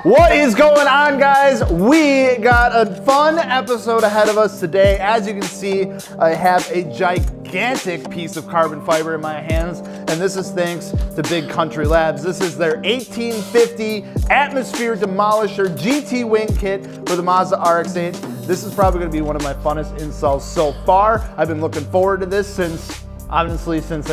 What is going on, guys? We got a fun episode ahead of us today. As you can see, I have a gigantic piece of carbon fiber in my hands, and this is thanks to Big Country Labs. This is their 1850 Atmosphere Demolisher GT wing kit for the Mazda RX-8. This is probably going to be one of my funnest installs so far. I've been looking forward to this since I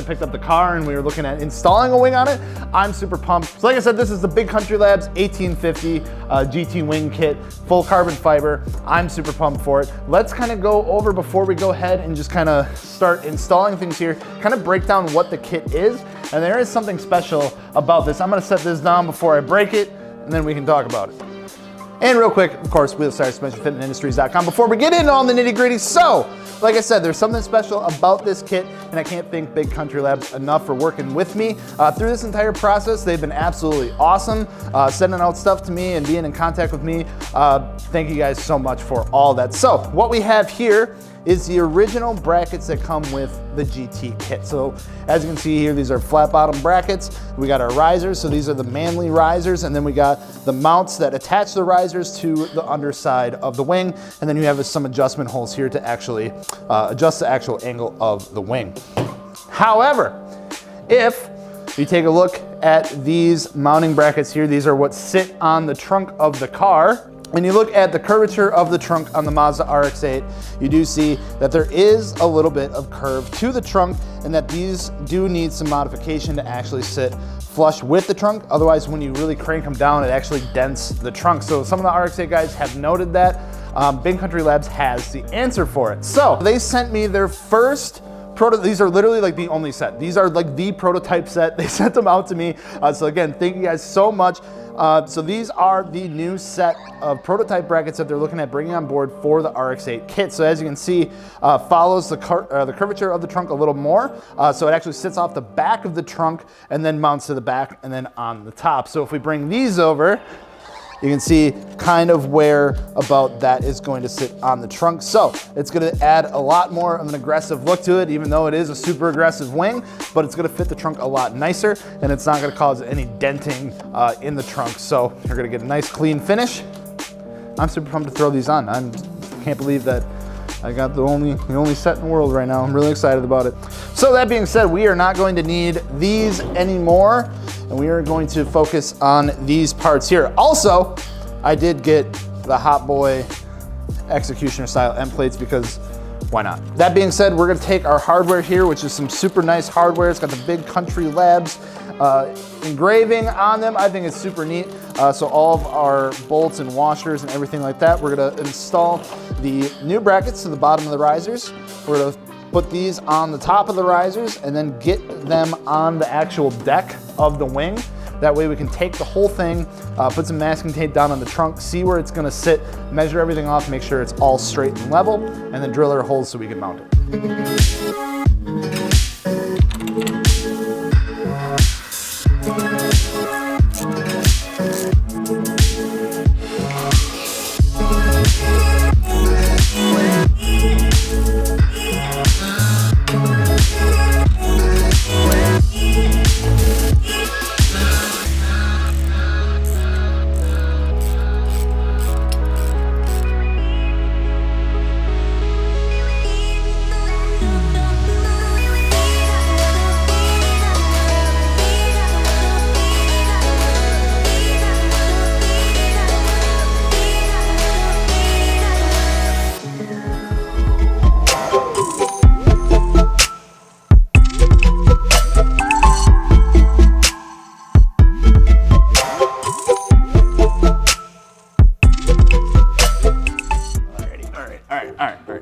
picked up the car and we were looking at installing a wing on it. I'm super pumped. So like I said, this is the Big Country Labs 1850 GT wing kit, full carbon fiber. I'm super pumped for it. Let's kind of go over, before we go ahead and just kind of start installing things here, kind of break down what the kit is. And there is something special about this. I'm gonna set this down before I break it, and then we can talk about it. And real quick, of course, Wheels Tires, FitmentIndustries.com before we get into all the nitty gritty. So, like I said, there's something special about this kit, and I can't thank Big Country Labs enough for working with me through this entire process. They've been absolutely awesome, sending out stuff to me and being in contact with me. Thank you guys so much for all that. So, what we have here is the original brackets that come with the GT kit. So as you can see here, these are flat bottom brackets. We got our risers, so these are the manly risers, and then we got the mounts that attach the risers to the underside of the wing, and then you have some adjustment holes here to actually adjust the actual angle of the wing. However, if you take a look at these mounting brackets here, these are what sit on the trunk of the car. When you look at the curvature of the trunk on the Mazda RX-8, you do see that there is a little bit of curve to the trunk, and that these do need some modification to actually sit flush with the trunk. Otherwise, when you really crank them down, it actually dents the trunk. So some of the RX-8 guys have noted that. Big Country Labs has the answer for it. So they sent me their first these are literally like the only set. These are like the prototype set. They sent them out to me. So again, thank you guys so much. So these are the new set of prototype brackets that they're looking at bringing on board for the RX-8 kit. So as you can see, follows the curvature of the trunk a little more. So it actually sits off the back of the trunk and then mounts to the back and then on the top. So if we bring these over, you can see kind of where about that is going to sit on the trunk. So it's gonna add a lot more of an aggressive look to it, even though it is a super aggressive wing, but it's gonna fit the trunk a lot nicer, and it's not gonna cause any denting in the trunk. So you're gonna get a nice clean finish. I'm super pumped to throw these on. I can't believe that I got the only set in the world right now. I'm really excited about it. So that being said, we are not going to need these anymore, and we are going to focus on these parts here. Also, I did get the Hot Boy Executioner style end plates because why not? That being said, we're gonna take our hardware here, which is some super nice hardware. It's got the Big Country Labs engraving on them. I think it's super neat. So all of our bolts and washers and everything like that, we're gonna install the new brackets to the bottom of the risers. We're gonna put these on the top of the risers and then get them on the actual deck of the wing. That way we can take the whole thing, put some masking tape down on the trunk, see where it's gonna sit, measure everything off, make sure it's all straight and level, and then drill our holes so we can mount it.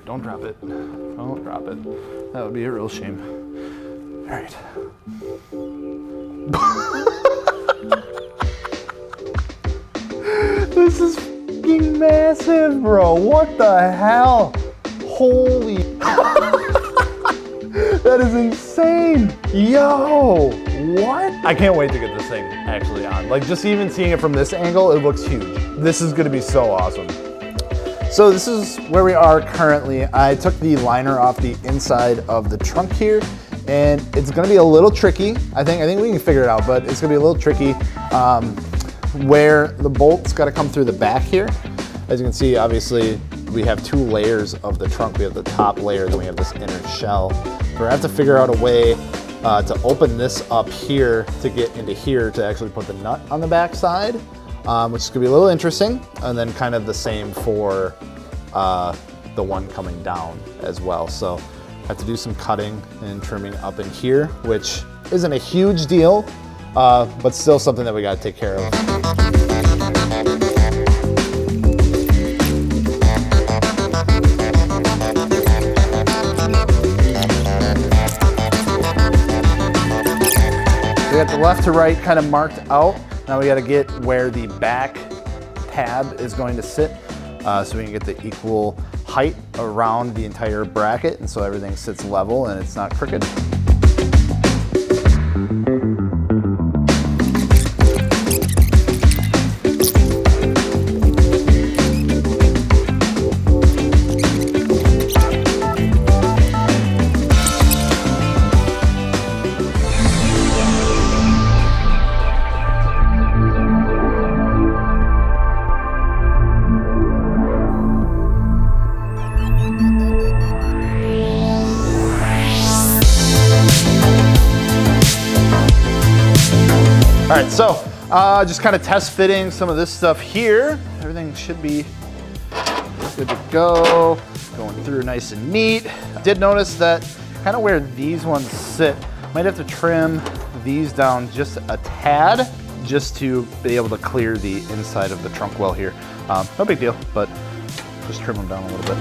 Don't drop it. Don't drop it. That would be a real shame. All right. This is fucking massive, bro. What the hell? Holy. That is insane. Yo, what? I can't wait to get this thing actually on. Like, just even seeing it from this angle, it looks huge. This is gonna be so awesome. So this is where we are currently. I took the liner off the inside of the trunk here, and it's gonna be a little tricky. I think we can figure it out, but it's gonna be a little tricky. where the bolt's got to come through the back here. As you can see, obviously, we have 2 layers of the trunk. We have the top layer, then we have this inner shell. We're gonna have to figure out a way to open this up here to get into here to actually put the nut on the back side, which is gonna be a little interesting. And then kind of the same for the one coming down as well. So I have to do some cutting and trimming up in here, which isn't a huge deal, but still something that we gotta take care of. We got the left to right kind of marked out. Now we got to get where the back tab is going to sit so we can get the equal height around the entire bracket, and so everything sits level and it's not crooked. All right, so just kind of test fitting some of this stuff here. Everything should be good to go. Going through nice and neat. I did notice that kind of where these ones sit, might have to trim these down just a tad just to be able to clear the inside of the trunk well here. No big deal, but just trim them down a little bit.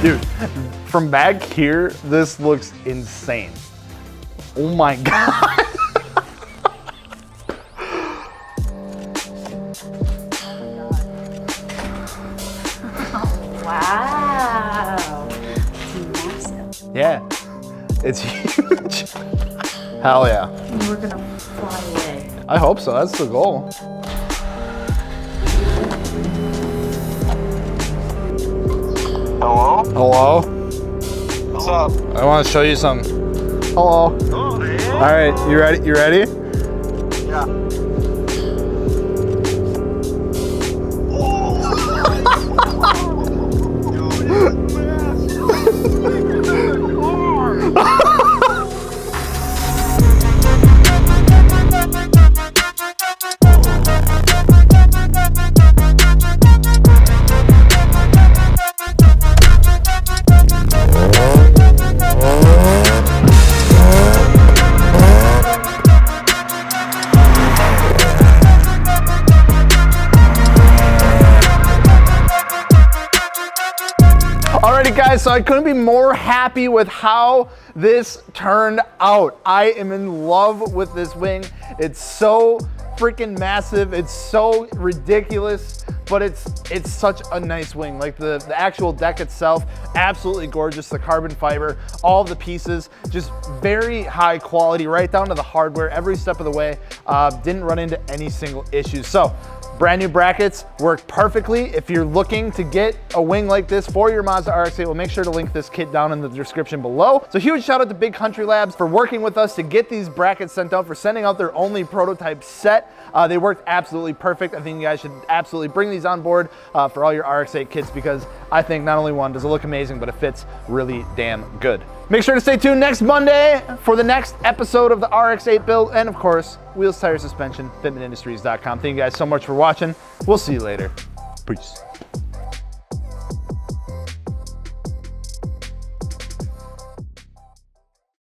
Dude, from back here, this looks insane. Oh my God. Wow. It's massive. Yeah, it's huge. Hell yeah. And we're gonna fly away. I hope so, that's the goal. Hello? Hello? What's up? I want to show you something. Hello. Oh, hey. All right, you ready? You ready? Yeah. Alrighty guys, so I couldn't be more happy with how this turned out. I am in love with this wing. It's so freaking massive. It's so ridiculous, but it's such a nice wing. Like the actual deck itself, absolutely gorgeous. The carbon fiber, all the pieces, just very high quality, right down to the hardware, every step of the way. Didn't run into any single issues. So, brand new brackets work perfectly. If you're looking to get a wing like this for your Mazda RX-8, we'll make sure to link this kit down in the description below. So huge shout out to Big Country Labs for working with us to get these brackets sent out, for sending out their only prototype set. They worked absolutely perfect. I think you guys should absolutely bring these on board for all your RX-8 kits, because I think not only one, does it look amazing, but it fits really damn good. Make sure to stay tuned next Monday for the next episode of the RX-8 build, and of course, wheels, tires, suspension, fitmentindustries.com. Thank you guys so much for watching. We'll see you later. Peace.